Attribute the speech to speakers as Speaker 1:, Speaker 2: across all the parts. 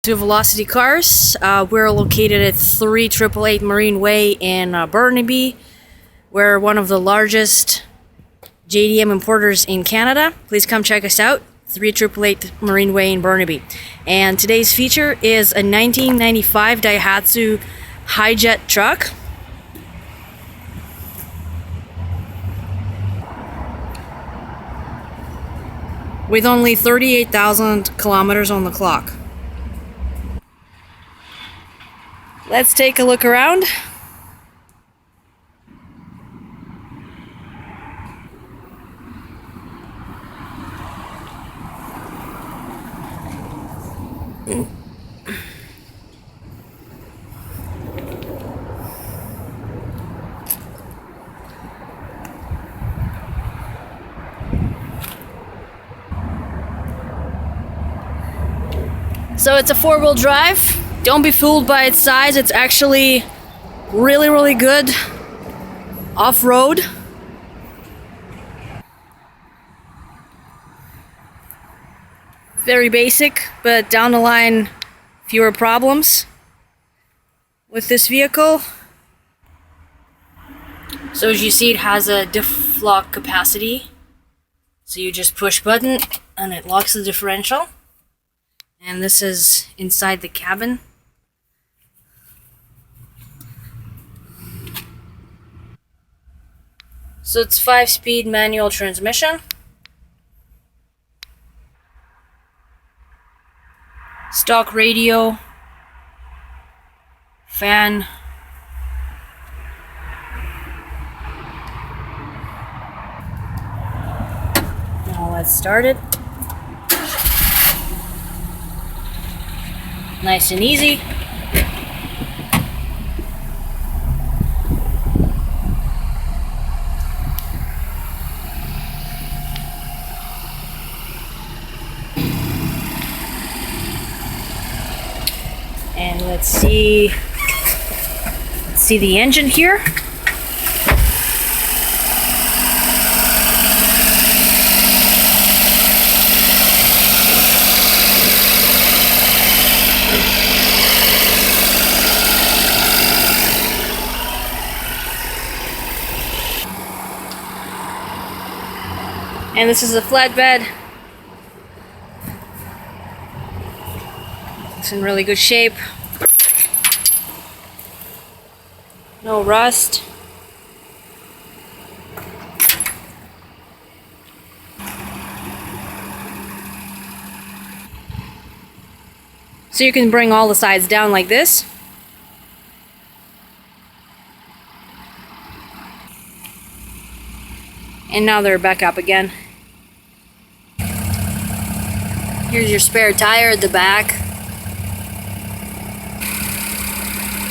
Speaker 1: To Velocity Cars. We're located at 38 Marine Way in Burnaby. We're one of the largest JDM importers in Canada. Please come check us out. 38 Marine Way in Burnaby. And today's feature is a 1995 Daihatsu Hijet truck. With only 38,000 kilometers on the clock. Let's take a look around. So it's a four-wheel drive. Don't be fooled by its size. It's actually really good off-road. Very basic, but down the line, fewer problems with this vehicle. So as you see, it has a diff lock capacity. So you just push button and it locks the differential. And this is inside the cabin. So it's 5-speed manual transmission. Stock radio. Fan. Now let's start it. Nice and easy. And let's see the engine here. And this is a flatbed. It's in really good shape. No rust. So you can bring all the sides down like this. And now they're back up again. Here's your spare tire at the back.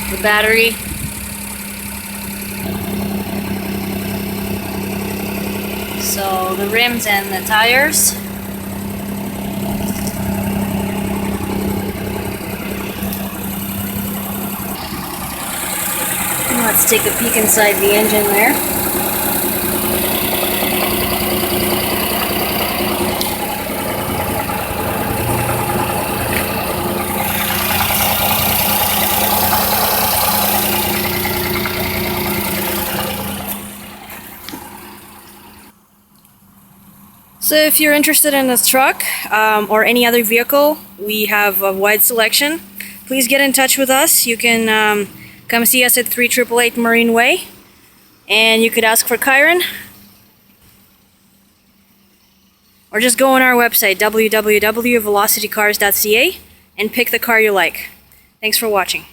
Speaker 1: The battery. So the rims and the tires. Let's take a peek inside the engine there. So if you're interested in this truck or any other vehicle, we have a wide selection. Please get in touch with us. You can come see us at 38 Marine Way, and you could ask for Kyron, or just go on our website www.velocitycars.ca and pick the car you like. Thanks for watching.